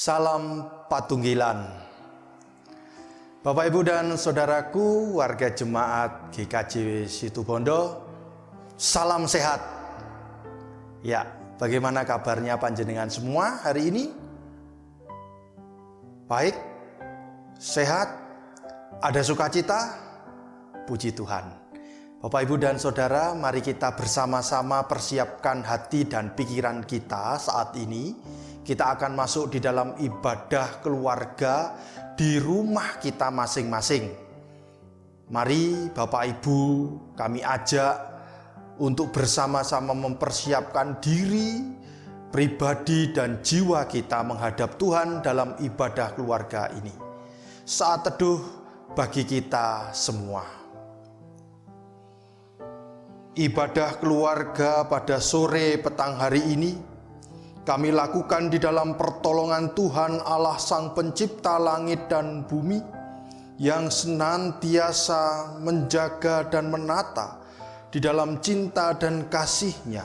Salam Patunggilan. Bapak, Ibu, dan saudaraku, warga jemaat GKJ Situbondo, salam sehat. Ya, bagaimana kabarnya panjenengan semua hari ini? Baik, sehat, ada sukacita, puji Tuhan. Bapak, Ibu, dan saudara, mari kita bersama-sama persiapkan hati dan pikiran kita saat ini. Kita akan masuk di dalam ibadah keluarga di rumah kita masing-masing. Mari Bapak Ibu, kami ajak untuk bersama-sama mempersiapkan diri, pribadi dan jiwa kita menghadap Tuhan dalam ibadah keluarga ini. Saat teduh bagi kita semua. Ibadah keluarga pada sore petang hari ini kami lakukan di dalam pertolongan Tuhan Allah Sang Pencipta langit dan bumi, yang senantiasa menjaga dan menata di dalam cinta dan kasih-Nya,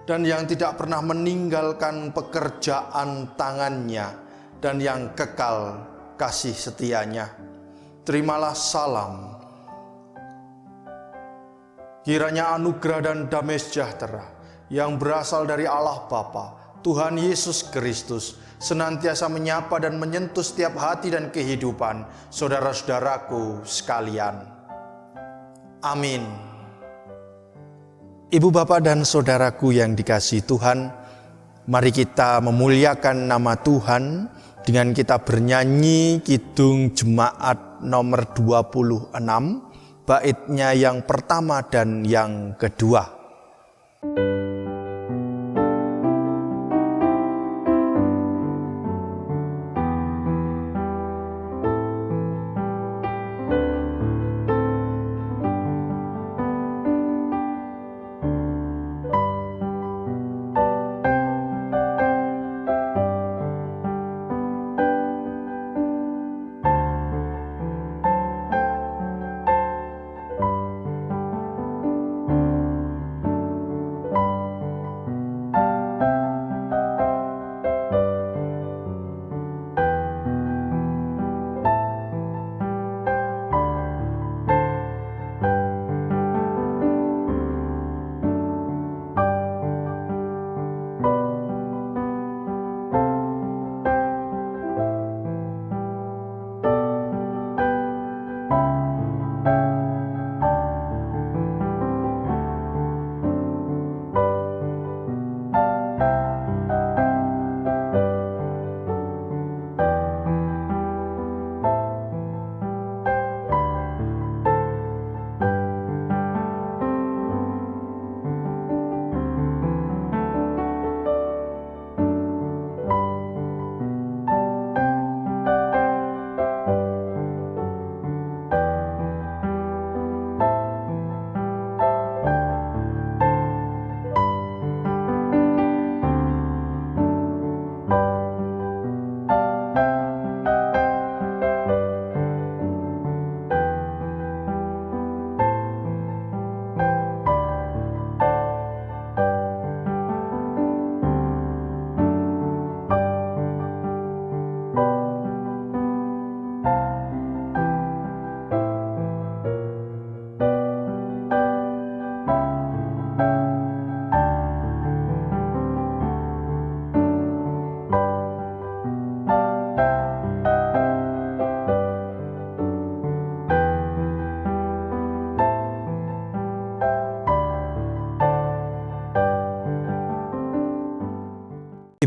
dan yang tidak pernah meninggalkan pekerjaan tangannya, dan yang kekal kasih setianya. Terimalah salam. Kiranya anugerah dan damai sejahtera yang berasal dari Allah Bapa, Tuhan Yesus Kristus, senantiasa menyapa dan menyentuh setiap hati dan kehidupan saudara-saudaraku sekalian. Amin. Ibu, bapak, dan saudaraku yang dikasihi Tuhan, mari kita memuliakan nama Tuhan dengan kita bernyanyi Kidung Jemaat nomor 26, baitnya yang pertama dan yang kedua.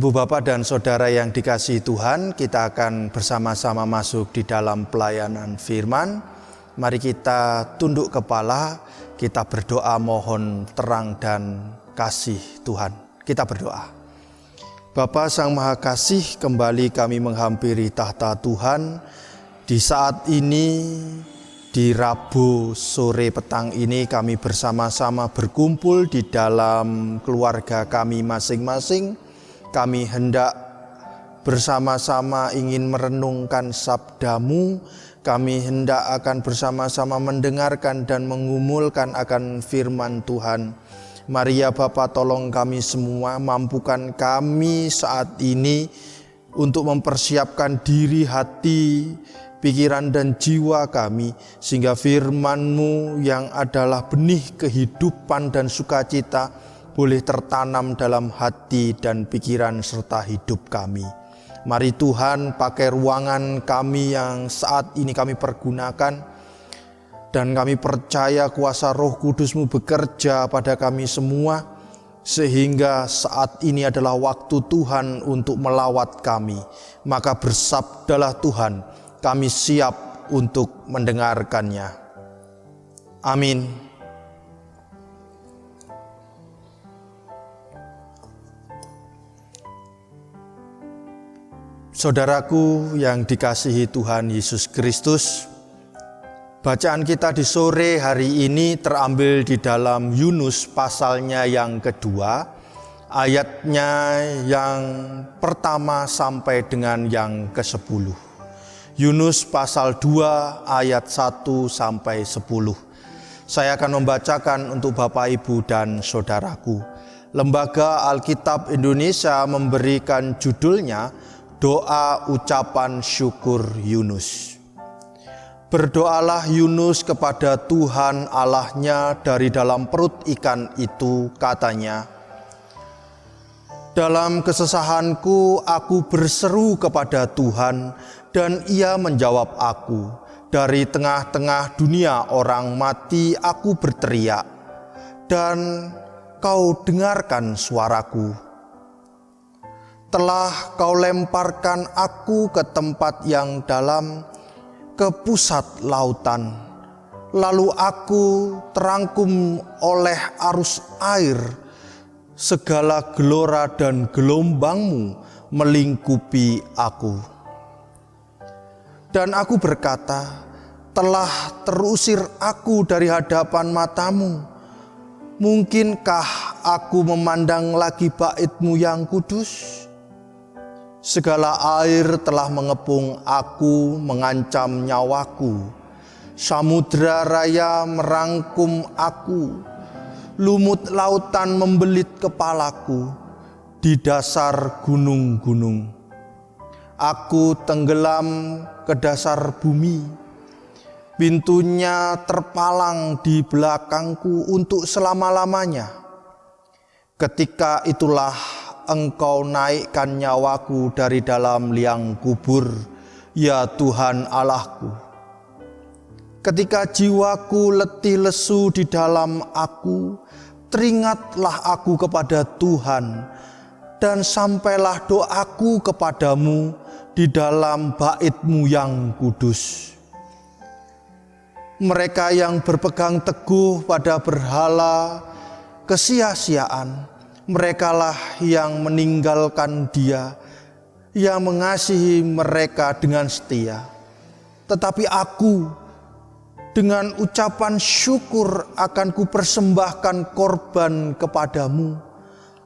Ibu, bapak, dan saudara yang dikasihi Tuhan, kita akan bersama-sama masuk di dalam pelayanan firman. Mari kita tunduk kepala, kita berdoa mohon terang dan kasih Tuhan. Kita berdoa. Bapa Sang Maha Kasih, kembali kami menghampiri tahta Tuhan. Di saat ini, di Rabu sore petang ini, kami bersama-sama berkumpul di dalam keluarga kami masing-masing. Kami hendak bersama-sama ingin merenungkan sabda-Mu. Kami hendak akan bersama-sama mendengarkan dan mengumulkan akan firman Tuhan. Mari ya Bapa, tolong kami semua, mampukan kami saat ini untuk mempersiapkan diri, hati, pikiran dan jiwa kami, sehingga firman-Mu yang adalah benih kehidupan dan sukacita boleh tertanam dalam hati dan pikiran serta hidup kami. Mari Tuhan pakai ruangan kami yang saat ini kami pergunakan, dan kami percaya kuasa Roh Kudus-Mu bekerja pada kami semua, sehingga saat ini adalah waktu Tuhan untuk melawat kami. Maka bersabdalah Tuhan, kami siap untuk mendengarkannya. Amin. Saudaraku yang dikasihi Tuhan Yesus Kristus, bacaan kita di sore hari ini terambil di dalam Yunus pasalnya yang kedua, ayatnya yang pertama sampai dengan yang ke-10. Yunus pasal 2 ayat 1 sampai 10. Saya akan membacakan untuk Bapak, Ibu, dan saudaraku. Lembaga Alkitab Indonesia memberikan judulnya Doa Ucapan Syukur Yunus. Berdoalah Yunus kepada Tuhan Allahnya dari dalam perut ikan itu, katanya, dalam kesesahanku aku berseru kepada Tuhan, dan Ia menjawab aku. Dari tengah-tengah dunia orang mati aku berteriak, dan Kau dengarkan suaraku. Telah Kau lemparkan aku ke tempat yang dalam, ke pusat lautan. Lalu aku terangkum oleh arus air, segala gelora dan gelombang-Mu melingkupi aku. Dan aku berkata, telah terusir aku dari hadapan mata-Mu. Mungkinkah aku memandang lagi bait-Mu yang kudus? Segala air telah mengepung aku, mengancam nyawaku. Samudra raya merangkum aku. Lumut lautan membelit kepalaku di dasar gunung-gunung. Aku tenggelam ke dasar bumi. Pintunya terpalang di belakangku untuk selama-lamanya. Ketika itulah Engkau naikkan nyawaku dari dalam liang kubur, ya Tuhan Allahku. Ketika jiwaku letih lesu di dalam aku, teringatlah aku kepada Tuhan, dan sampailah doaku kepadamu di dalam bait-Mu yang kudus. Mereka yang berpegang teguh pada berhala kesia-siaan, merekalah yang meninggalkan Dia, yang mengasihi mereka dengan setia. Tetapi aku dengan ucapan syukur akan kupersembahkan korban kepadamu.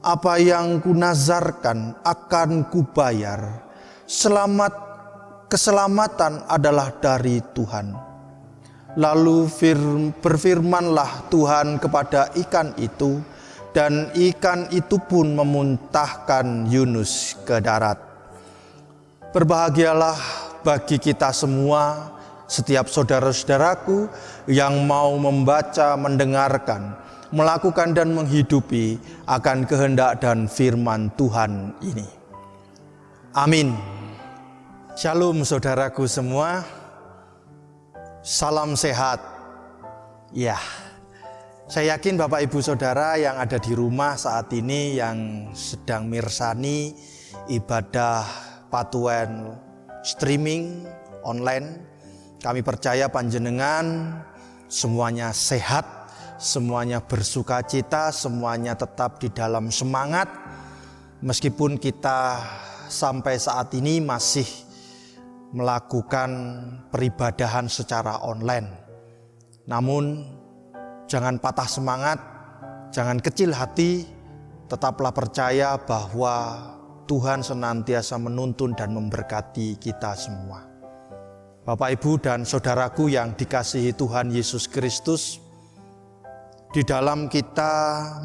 Apa yang kunazarkan akan kubayar. Keselamatan adalah dari Tuhan. Lalu berfirmanlah Tuhan kepada ikan itu, dan ikan itu pun memuntahkan Yunus ke darat. Berbahagialah bagi kita semua, setiap saudara-saudaraku yang mau membaca, mendengarkan, melakukan dan menghidupi akan kehendak dan firman Tuhan ini. Amin. Shalom saudaraku semua. Salam sehat. Ya. Saya yakin Bapak Ibu Saudara yang ada di rumah saat ini yang sedang mirsani ibadah patuan streaming online, kami percaya panjenengan semuanya sehat, semuanya bersukacita, semuanya tetap di dalam semangat meskipun kita sampai saat ini masih melakukan peribadahan secara online. Namun jangan patah semangat, jangan kecil hati, tetaplah percaya bahwa Tuhan senantiasa menuntun dan memberkati kita semua. Bapak, Ibu, dan saudaraku yang dikasihi Tuhan Yesus Kristus, di dalam kita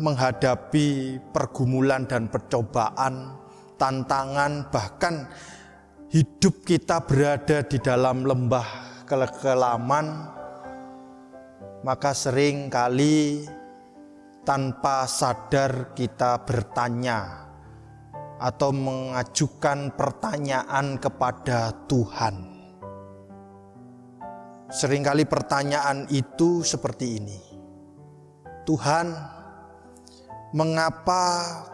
menghadapi pergumulan dan percobaan, tantangan, bahkan hidup kita berada di dalam lembah kekelaman, maka sering kali tanpa sadar kita bertanya atau mengajukan pertanyaan kepada Tuhan. Seringkali pertanyaan itu seperti ini. Tuhan, mengapa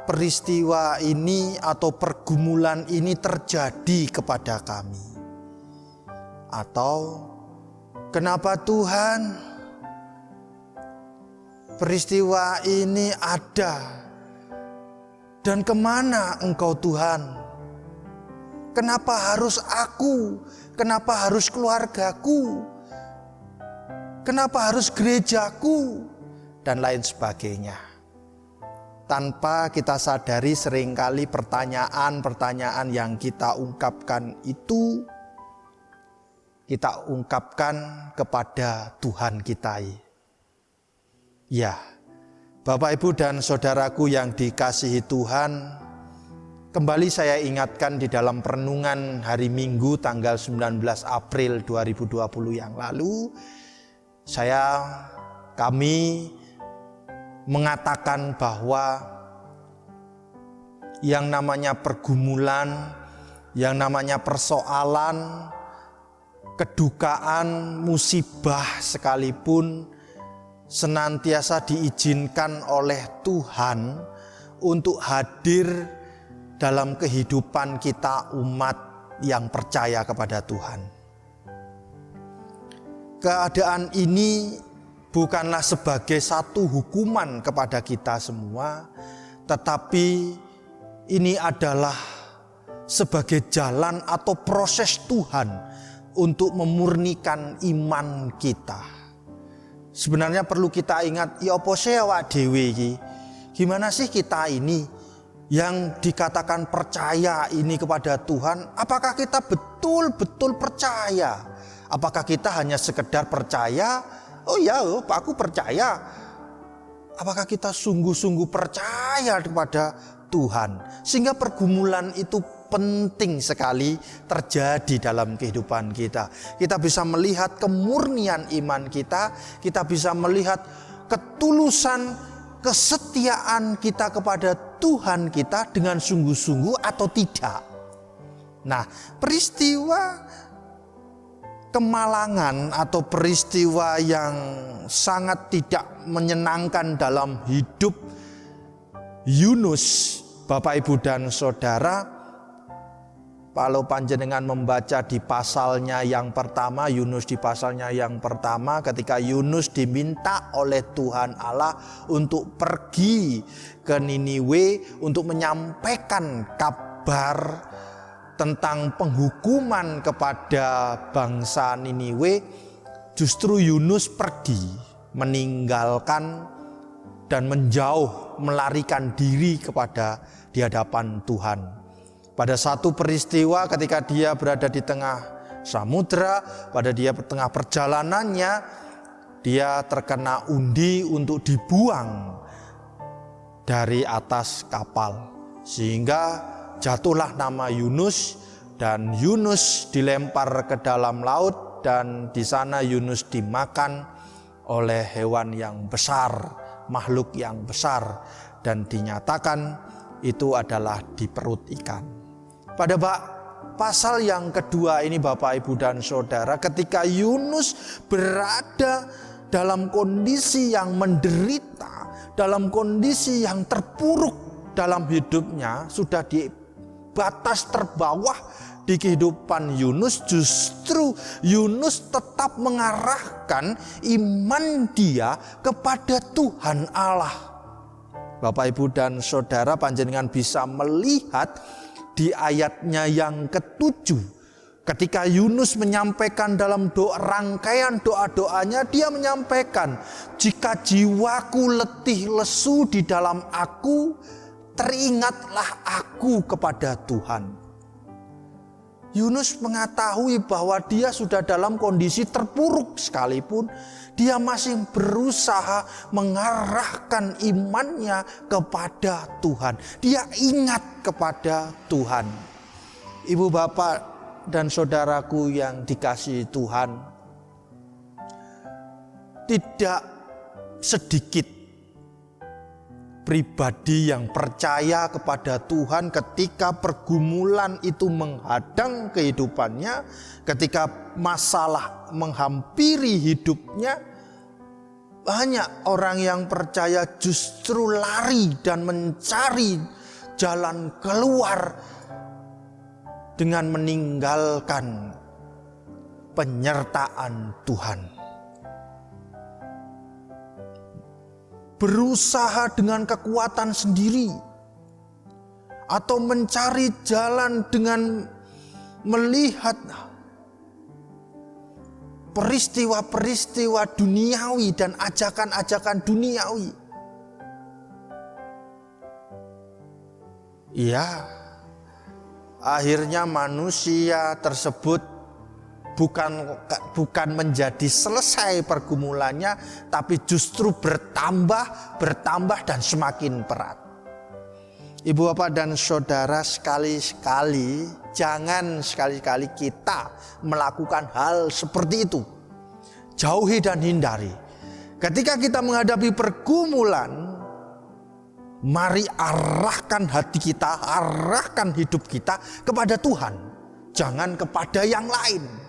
peristiwa ini atau pergumulan ini terjadi kepada kami? Atau kenapa Tuhan peristiwa ini ada? Dan kemana Engkau Tuhan? Kenapa harus aku? Kenapa harus keluargaku? Kenapa harus gerejaku? Dan lain sebagainya. Tanpa kita sadari seringkali pertanyaan-pertanyaan yang kita ungkapkan itu kita ungkapkan kepada Tuhan kita. Ya, Bapak, Ibu, dan saudaraku yang dikasihi Tuhan, kembali saya ingatkan di dalam perenungan hari Minggu tanggal 19 April 2020 yang lalu, kami mengatakan bahwa yang namanya pergumulan, yang namanya persoalan, kedukaan, musibah sekalipun senantiasa diizinkan oleh Tuhan untuk hadir dalam kehidupan kita umat yang percaya kepada Tuhan. Keadaan ini bukanlah sebagai satu hukuman kepada kita semua, tetapi ini adalah sebagai jalan atau proses Tuhan untuk memurnikan iman kita. Sebenarnya perlu kita ingat, ya apa sih awak dhewe iki? Gimana sih kita ini yang dikatakan percaya ini kepada Tuhan? Apakah kita betul-betul percaya? Apakah kita hanya sekedar percaya? Oh ya, aku percaya. Apakah kita sungguh-sungguh percaya kepada Tuhan? Sehingga pergumulan itu penting sekali terjadi dalam kehidupan kita. Kita bisa melihat kemurnian iman kita. Kita bisa melihat ketulusan, kesetiaan kita kepada Tuhan kita dengan sungguh-sungguh atau tidak. Nah, peristiwa kemalangan atau peristiwa yang sangat tidak menyenangkan dalam hidup Yunus, Bapak, Ibu, dan Saudara, kalau panjenengan membaca di pasalnya yang pertama, Yunus di pasalnya yang pertama, ketika Yunus diminta oleh Tuhan Allah untuk pergi ke Niniwe untuk menyampaikan kabar tentang penghukuman kepada bangsa Niniwe, justru Yunus pergi meninggalkan dan menjauh, melarikan diri di hadapan Tuhan. Pada satu peristiwa ketika dia berada di tengah samudra, pada dia tengah perjalanannya, dia terkena undi untuk dibuang dari atas kapal, sehingga jatuhlah nama Yunus, dan Yunus dilempar ke dalam laut, dan di sana Yunus dimakan oleh hewan yang besar, makhluk yang besar, dan dinyatakan itu adalah di perut ikan. Pada pasal yang kedua ini, Bapak, Ibu, dan Saudara, ketika Yunus berada dalam kondisi yang menderita, dalam kondisi yang terpuruk dalam hidupnya, sudah di batas terbawah di kehidupan Yunus, justru Yunus tetap mengarahkan iman dia kepada Tuhan Allah. Bapak, Ibu, dan Saudara, panjenengan bisa melihat di ayatnya yang ke-7, ketika Yunus menyampaikan dalam rangkaian doa-doanya, dia menyampaikan, jika jiwaku letih lesu di dalam aku, teringatlah aku kepada Tuhan. Yunus mengetahui bahwa dia sudah dalam kondisi terpuruk sekalipun, dia masih berusaha mengarahkan imannya kepada Tuhan. Dia ingat kepada Tuhan. Ibu, bapak, dan saudaraku yang dikasihi Tuhan, tidak sedikit pribadi yang percaya kepada Tuhan ketika pergumulan itu menghadang kehidupannya, ketika masalah menghampiri hidupnya. Banyak orang yang percaya justru lari dan mencari jalan keluar dengan meninggalkan penyertaan Tuhan. Berusaha dengan kekuatan sendiri, atau mencari jalan dengan melihat peristiwa-peristiwa duniawi dan ajakan-ajakan duniawi. Ya, akhirnya manusia tersebut bukan menjadi selesai pergumulannya, tapi justru bertambah dan semakin berat. Ibu, bapak, dan saudara, jangan sekali-kali kita melakukan hal seperti itu. Jauhi dan hindari. Ketika kita menghadapi pergumulan, mari arahkan hati kita, arahkan hidup kita kepada Tuhan, jangan kepada yang lain.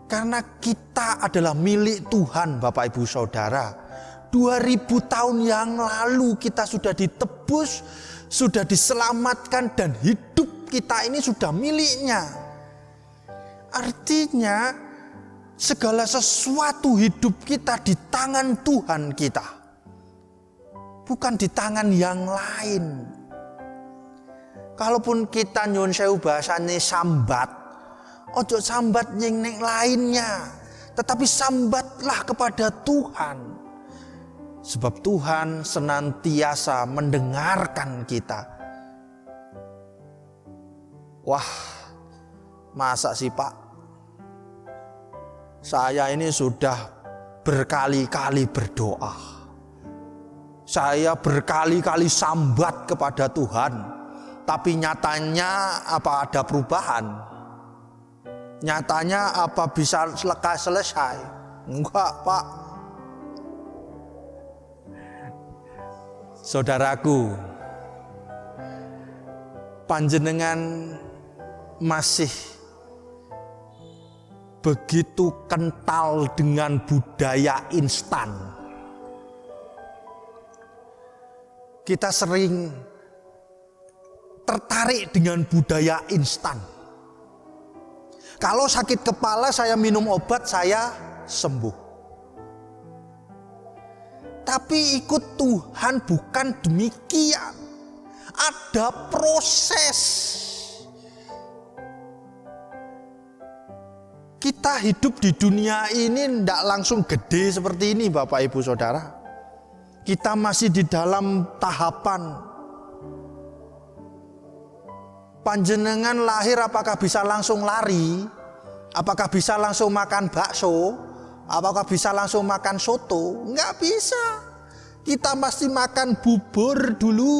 Karena kita adalah milik Tuhan, Bapak Ibu Saudara. 2000 tahun yang lalu kita sudah ditebus, sudah diselamatkan, dan hidup kita ini sudah miliknya. Artinya segala sesuatu hidup kita di tangan Tuhan kita, bukan di tangan yang lain. Kalaupun kita nyuwun sewu bahasane sambat, ojo sambat yang lainnya, tetapi sambatlah kepada Tuhan. Sebab Tuhan senantiasa mendengarkan kita. Wah, masa sih Pak? Saya ini sudah berkali-kali berdoa. Saya berkali-kali sambat kepada Tuhan. Tapi nyatanya apa ada perubahan? Nyatanya apa bisa lekas selesai? Enggak, Pak. Saudaraku, panjenengan masih begitu kental dengan budaya instan. Kita sering tertarik dengan budaya instan. Kalau sakit kepala saya minum obat, saya sembuh. Tapi ikut Tuhan bukan demikian. Ada proses. Kita hidup di dunia ini tidak langsung gede seperti ini, Bapak Ibu Saudara. Kita masih di dalam tahapan. Panjenengan lahir apakah bisa langsung lari? Apakah bisa langsung makan bakso? Apakah bisa langsung makan soto? Enggak bisa. Kita pasti makan bubur dulu.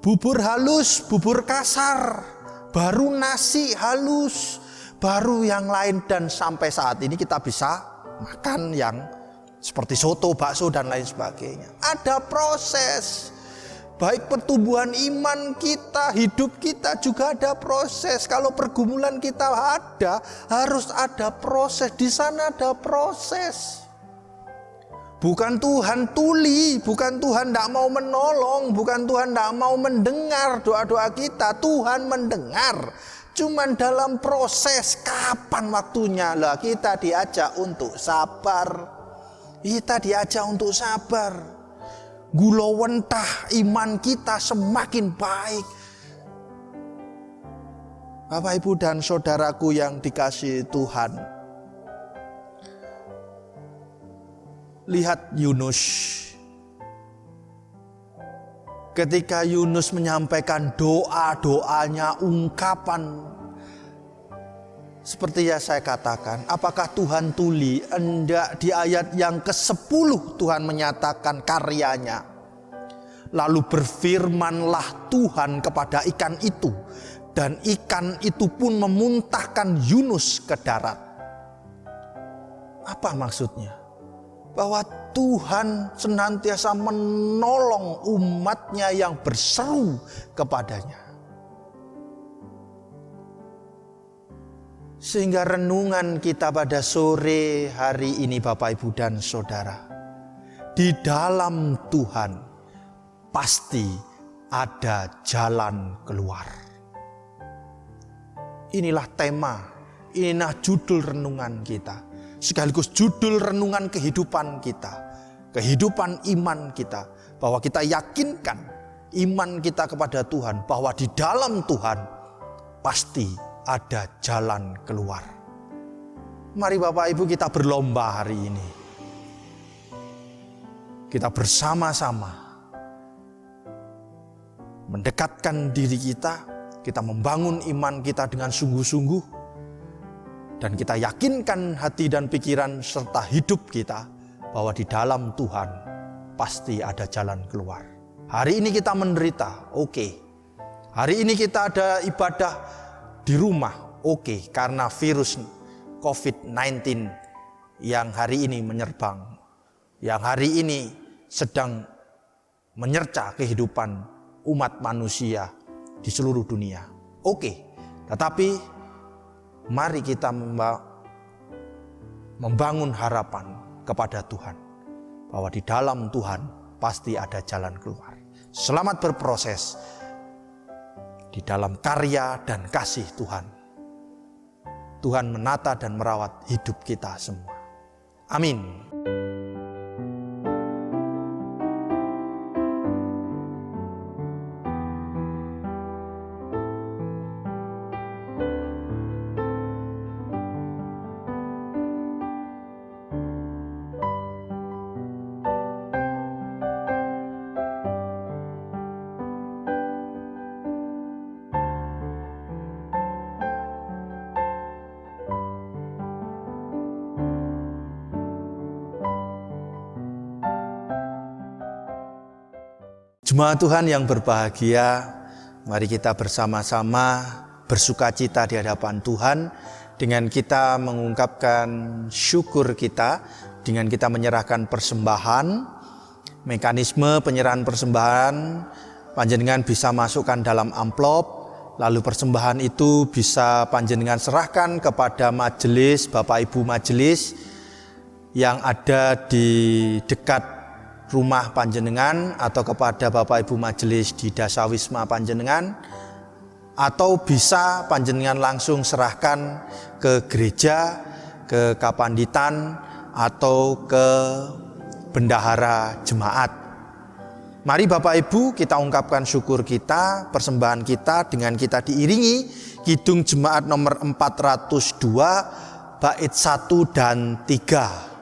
Bubur halus, bubur kasar, baru nasi halus, baru yang lain, dan sampai saat ini kita bisa makan yang seperti soto, bakso, dan lain sebagainya. Ada proses. Baik pertumbuhan iman kita, hidup kita juga ada proses. Kalau pergumulan kita ada, harus ada proses. Di sana ada proses. Bukan Tuhan tuli, bukan Tuhan tidak mau menolong, bukan Tuhan tidak mau mendengar doa-doa kita. Tuhan mendengar, cuman dalam proses. Kapan waktunya? Lah, kita diajak untuk sabar. Kita diajak untuk sabar. Gulawentah iman kita semakin baik. Bapak, Ibu, dan saudaraku yang dikasihi Tuhan, lihat Yunus. Ketika Yunus menyampaikan doa-doanya, ungkapan seperti yang saya katakan, apakah Tuhan tuli? Enggak, di ayat yang ke-10 Tuhan menyatakan karyanya. Lalu berfirmanlah Tuhan kepada ikan itu, dan ikan itu pun memuntahkan Yunus ke darat. Apa maksudnya? Bahwa Tuhan senantiasa menolong umatnya yang berseru kepadanya. Sehingga renungan kita pada sore hari ini Bapak Ibu dan Saudara, di dalam Tuhan pasti ada jalan keluar. Inilah tema, inilah judul renungan kita. Sekaligus judul renungan kehidupan kita. Kehidupan iman kita. Bahwa kita yakinkan iman kita kepada Tuhan. Bahwa di dalam Tuhan pasti ada jalan keluar. Mari Bapak Ibu kita berlomba hari ini. Kita bersama-sama mendekatkan diri kita membangun iman kita dengan sungguh-sungguh. Dan kita yakinkan hati dan pikiran serta hidup kita bahwa di dalam Tuhan pasti ada jalan keluar. Hari ini kita menderita, oke. Hari ini kita ada ibadah di rumah, oke. Karena virus COVID-19 yang hari ini menyerbang, yang hari ini sedang menyerca kehidupan umat manusia di seluruh dunia. Oke, tetapi mari kita membangun harapan kepada Tuhan. Bahwa di dalam Tuhan pasti ada jalan keluar. Selamat berproses di dalam karya dan kasih Tuhan. Tuhan menata dan merawat hidup kita semua. Amin. Jemaat Tuhan yang berbahagia, mari kita bersama-sama bersukacita di hadapan Tuhan dengan kita mengungkapkan syukur kita, dengan kita menyerahkan persembahan. Mekanisme penyerahan persembahan, panjenengan bisa masukkan dalam amplop, lalu persembahan itu bisa panjenengan serahkan kepada majelis, Bapak Ibu majelis yang ada di dekat rumah panjenengan, atau kepada Bapak Ibu majelis di Dasawisma panjenengan, atau bisa panjenengan langsung serahkan ke gereja, ke kapanditan, atau ke bendahara jemaat. Mari Bapak Ibu kita ungkapkan syukur kita, persembahan kita dengan kita diiringi Kidung Jemaat nomor 402 bait 1 dan 3.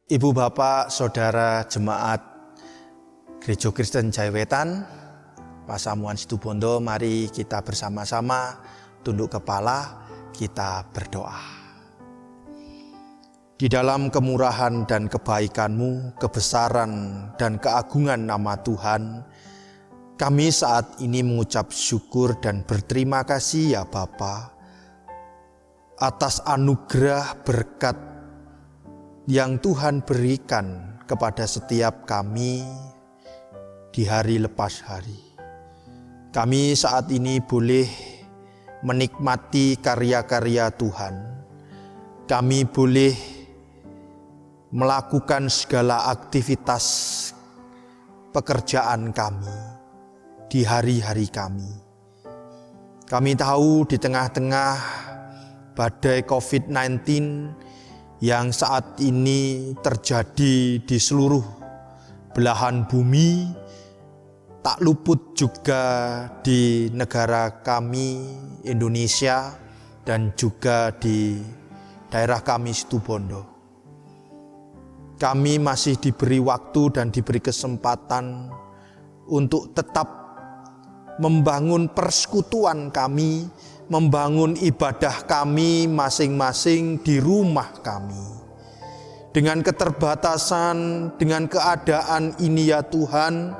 Ibu bapak saudara jemaat Gereja Kristen Jaiwetan, Pasamuan Situbondo, mari kita bersama-sama tunduk kepala, kita berdoa. Di dalam kemurahan dan kebaikan-Mu, kebesaran dan keagungan nama Tuhan, kami saat ini mengucap syukur dan berterima kasih ya Bapa atas anugerah berkat yang Tuhan berikan kepada setiap kami di hari lepas hari. Kami saat ini boleh menikmati karya-karya Tuhan. Kami boleh melakukan segala aktivitas pekerjaan kami di hari-hari kami. Kami tahu di tengah-tengah badai COVID-19 yang saat ini terjadi di seluruh belahan bumi, tak luput juga di negara kami Indonesia dan juga di daerah kami Situbondo. Kami masih diberi waktu dan diberi kesempatan untuk tetap membangun persekutuan kami, membangun ibadah kami masing-masing di rumah kami. Dengan keterbatasan, dengan keadaan ini ya Tuhan,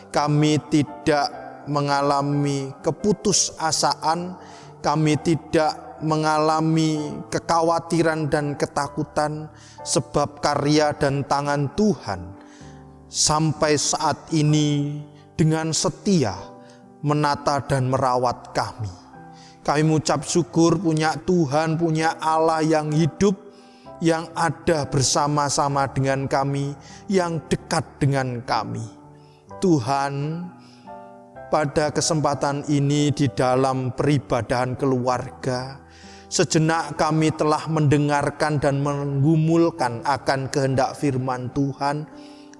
kami tidak mengalami keputusasaan, kami tidak mengalami kekhawatiran dan ketakutan, sebab karya dan tangan Tuhan sampai saat ini dengan setia menata dan merawat kami. Kami mengucap syukur punya Tuhan, punya Allah yang hidup, yang ada bersama-sama dengan kami, yang dekat dengan kami. Tuhan, pada kesempatan ini di dalam peribadahan keluarga, sejenak kami telah mendengarkan dan menggumulkan akan kehendak firman Tuhan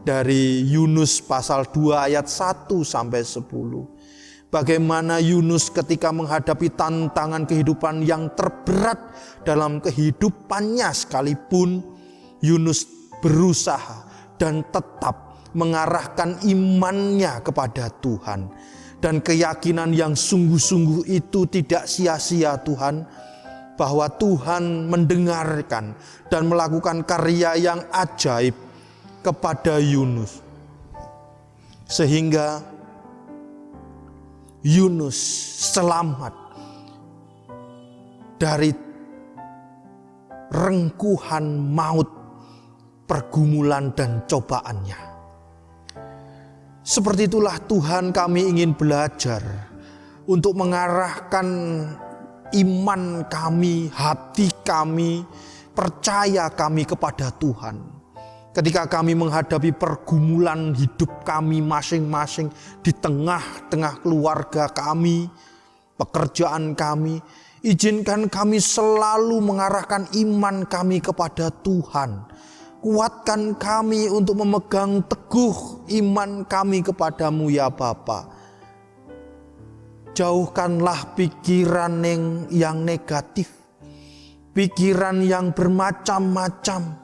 dari Yunus pasal 2 ayat 1 sampai 10. Bagaimana Yunus ketika menghadapi tantangan kehidupan yang terberat dalam kehidupannya sekalipun, Yunus berusaha dan tetap mengarahkan imannya kepada Tuhan. Dan keyakinan yang sungguh-sungguh itu tidak sia-sia Tuhan, bahwa Tuhan mendengarkan dan melakukan karya yang ajaib kepada Yunus. Sehingga Yunus selamat dari rengkuhan maut, pergumulan dan cobaannya. Seperti itulah Tuhan, kami ingin belajar untuk mengarahkan iman kami, hati kami, percaya kami kepada Tuhan. Ketika kami menghadapi pergumulan hidup kami masing-masing di tengah-tengah keluarga kami, pekerjaan kami, izinkan kami selalu mengarahkan iman kami kepada Tuhan. Kuatkan kami untuk memegang teguh iman kami kepadamu ya Bapa. Jauhkanlah pikiran yang negatif, pikiran yang bermacam-macam,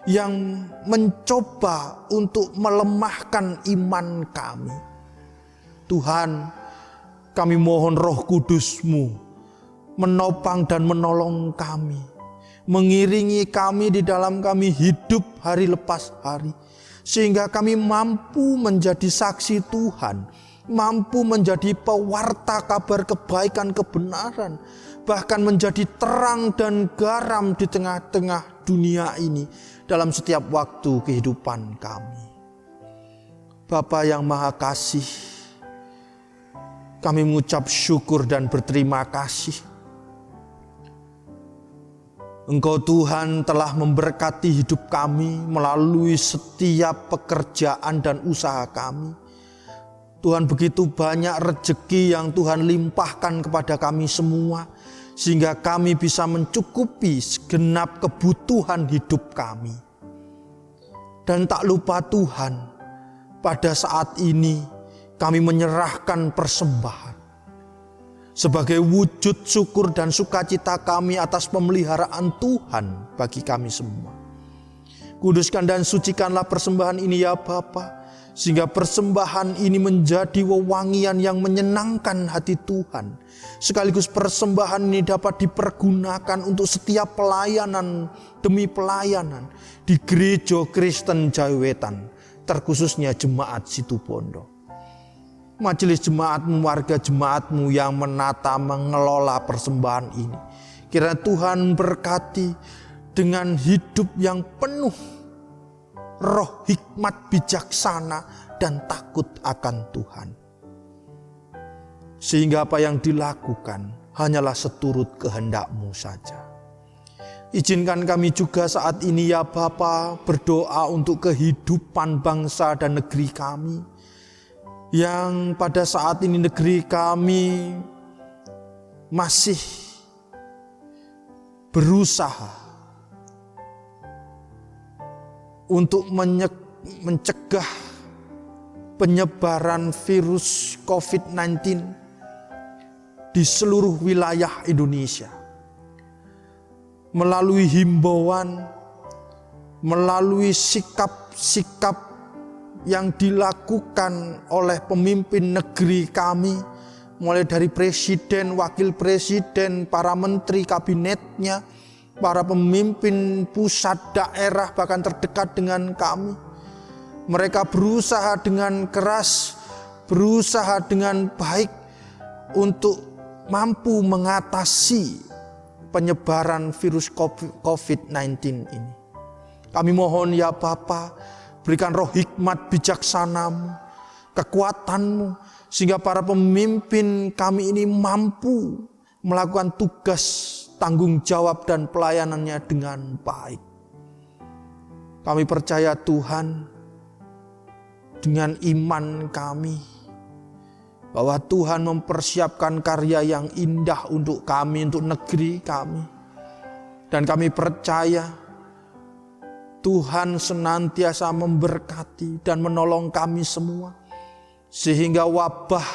yang mencoba untuk melemahkan iman kami. Tuhan, kami mohon Roh Kudus-Mu menopang dan menolong kami, mengiringi kami di dalam kami hidup hari lepas hari, sehingga kami mampu menjadi saksi Tuhan, mampu menjadi pewarta kabar kebaikan kebenaran, bahkan menjadi terang dan garam di tengah-tengah dunia ini dalam setiap waktu kehidupan kami. Bapa yang Maha Kasih, kami mengucap syukur dan berterima kasih. Engkau Tuhan telah memberkati hidup kami melalui setiap pekerjaan dan usaha kami. Tuhan, begitu banyak rejeki yang Tuhan limpahkan kepada kami semua, sehingga kami bisa mencukupi segenap kebutuhan hidup kami. Dan tak lupa Tuhan, pada saat ini kami menyerahkan persembahan sebagai wujud syukur dan sukacita kami atas pemeliharaan Tuhan bagi kami semua. Kuduskan dan sucikanlah persembahan ini ya Bapa, sehingga persembahan ini menjadi wewangian yang menyenangkan hati Tuhan. Sekaligus persembahan ini dapat dipergunakan untuk setiap pelayanan demi pelayanan di Gereja Kristen Jawi-Wetan, terkhususnya Jemaat Situbondo. Majelis jemaatmu, warga jemaatmu yang menata, mengelola persembahan ini. Kiranya Tuhan berkati dengan hidup yang penuh roh hikmat bijaksana dan takut akan Tuhan. Sehingga apa yang dilakukan hanyalah seturut kehendak-Mu saja. Izinkan kami juga saat ini ya Bapa berdoa untuk kehidupan bangsa dan negeri kami. Yang pada saat ini negeri kami masih berusaha untuk mencegah penyebaran virus COVID-19 di seluruh wilayah Indonesia. Melalui himbauan, melalui sikap-sikap yang dilakukan oleh pemimpin negeri kami, mulai dari presiden, wakil presiden, para menteri kabinetnya, para pemimpin pusat, daerah, bahkan terdekat dengan kami. Mereka berusaha dengan keras, berusaha dengan baik untuk mampu mengatasi penyebaran virus COVID-19 ini. Kami mohon ya Bapa, berikan roh hikmat bijaksana-Mu, kekuatan-Mu, sehingga para pemimpin kami ini mampu melakukan tugas, tanggung jawab dan pelayanannya dengan baik. Kami percaya Tuhan, dengan iman kami, bahwa Tuhan mempersiapkan karya yang indah untuk kami, untuk negeri kami. Dan kami percaya Tuhan senantiasa memberkati dan menolong kami semua, sehingga wabah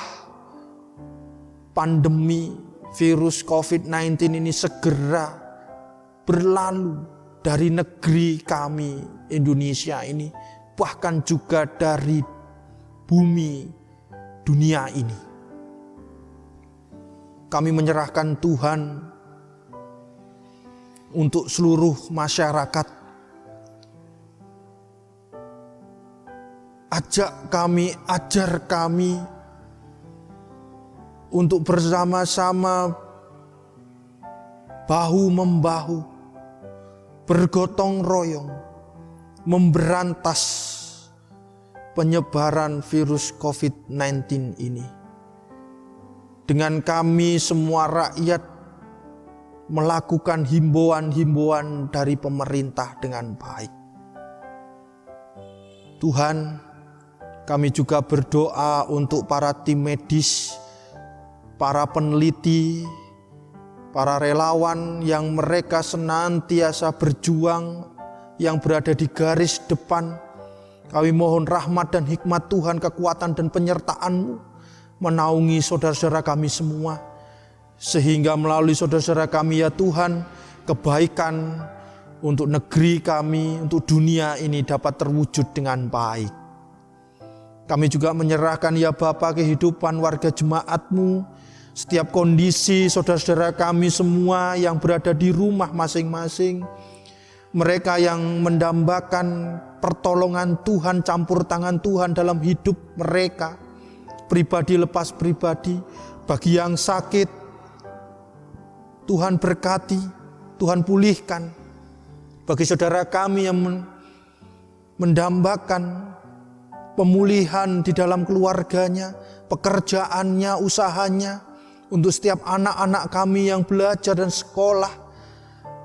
pandemi virus COVID-19 ini segera berlalu dari negeri kami Indonesia ini, bahkan juga dari bumi dunia ini. Kami menyerahkan Tuhan untuk seluruh masyarakat. Ajak kami, ajar kami untuk bersama-sama bahu-membahu, bergotong royong, memberantas penyebaran virus COVID-19 ini. Dengan kami semua rakyat melakukan himbauan-himbauan dari pemerintah dengan baik. Tuhan, kami juga berdoa untuk para tim medis, para peneliti, para relawan yang mereka senantiasa berjuang, yang berada di garis depan. Kami mohon rahmat dan hikmat Tuhan, kekuatan dan penyertaan-Mu menaungi saudara-saudara kami semua. Sehingga melalui saudara-saudara kami ya Tuhan, kebaikan untuk negeri kami, untuk dunia ini dapat terwujud dengan baik. Kami juga menyerahkan ya Bapa kehidupan warga jemaat-Mu, setiap kondisi saudara-saudara kami semua yang berada di rumah masing-masing. Mereka yang mendambakan pertolongan Tuhan, campur tangan Tuhan dalam hidup mereka, pribadi lepas pribadi. Bagi yang sakit, Tuhan berkati, Tuhan pulihkan. Bagi saudara kami yang mendambakan pemulihan di dalam keluarganya, pekerjaannya, usahanya, untuk setiap anak-anak kami yang belajar dan sekolah,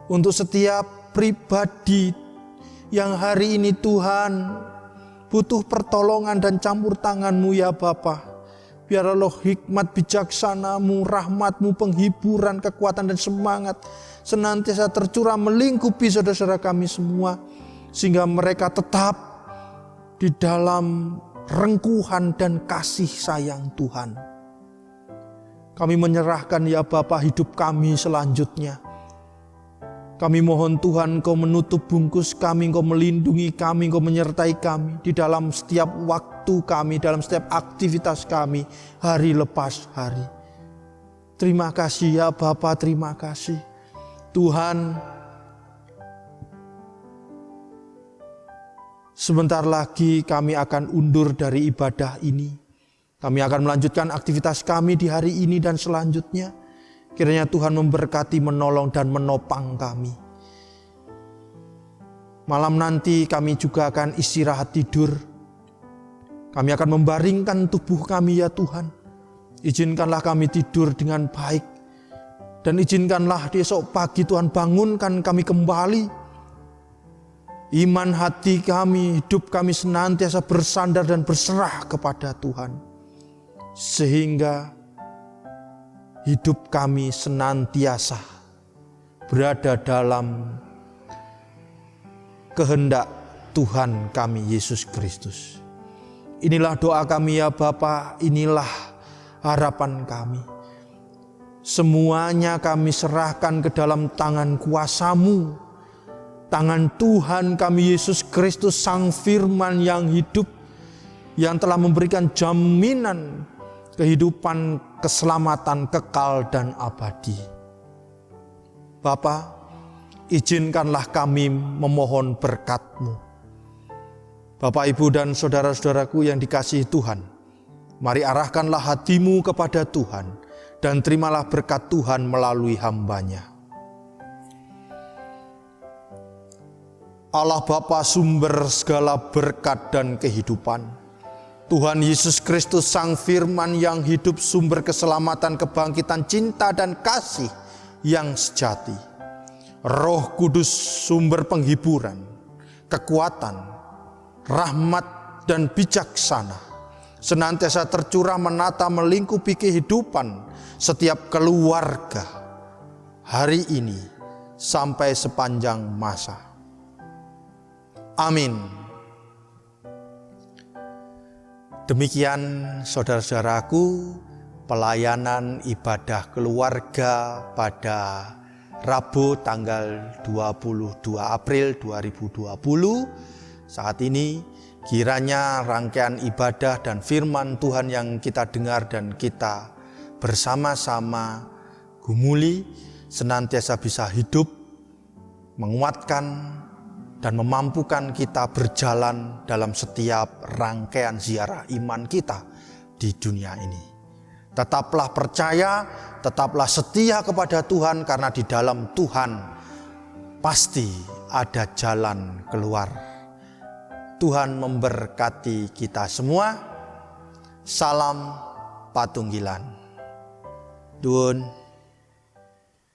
untuk setiap pribadi yang hari ini Tuhan butuh pertolongan dan campur tangan-Mu ya Bapa. Biarlah hikmat bijaksana-Mu, rahmat-Mu, penghiburan, kekuatan dan semangat senantiasa tercurah melingkupi saudara-saudara kami semua, sehingga mereka tetap di dalam rengkuhan dan kasih sayang Tuhan. Kami menyerahkan ya Bapa hidup kami selanjutnya Kami mohon Tuhan Engkau menutup bungkus kami, Engkau melindungi kami, Engkau menyertai kami di dalam setiap waktu kami, dalam setiap aktivitas kami, hari lepas hari. Terima kasih ya Bapa, terima kasih. Tuhan, sebentar lagi kami akan undur dari ibadah ini. Kami akan melanjutkan aktivitas kami di hari ini dan selanjutnya. Kiranya Tuhan memberkati, menolong dan menopang kami. Malam nanti kami juga akan istirahat tidur. Kami akan membaringkan tubuh kami ya Tuhan. Izinkanlah kami tidur dengan baik. Dan izinkanlah di esok pagi Tuhan bangunkan kami kembali. Iman hati kami, hidup kami senantiasa bersandar dan berserah kepada Tuhan. Sehingga hidup kami senantiasa berada dalam kehendak Tuhan kami Yesus Kristus. Inilah doa kami ya Bapa, inilah harapan kami. Semuanya kami serahkan ke dalam tangan kuasa-Mu, tangan Tuhan kami Yesus Kristus, Sang Firman yang hidup, yang telah memberikan jaminan kehidupan, keselamatan kekal dan abadi. Bapa, izinkanlah kami memohon berkat-Mu. Bapak, Ibu, dan saudara-saudaraku yang dikasihi Tuhan, mari arahkanlah hatimu kepada Tuhan dan terimalah berkat Tuhan melalui hamba-Nya. Allah Bapa, sumber segala berkat dan kehidupan, Tuhan Yesus Kristus Sang Firman yang hidup, sumber keselamatan, kebangkitan, cinta dan kasih yang sejati. Roh Kudus, sumber penghiburan, kekuatan, rahmat dan bijaksana, senantiasa tercurah menata melingkupi kehidupan setiap keluarga hari ini sampai sepanjang masa. Amin. Demikian saudara-saudaraku, pelayanan ibadah keluarga pada Rabu tanggal 22 April 2020. Saat ini kiranya rangkaian ibadah dan firman Tuhan yang kita dengar dan kita bersama-sama gumuli senantiasa bisa hidup, menguatkan dan memampukan kita berjalan dalam setiap rangkaian ziarah iman kita di dunia ini. Tetaplah percaya, tetaplah setia kepada Tuhan, karena di dalam Tuhan pasti ada jalan keluar. Tuhan memberkati kita semua. Salam Patunggilan. Dun.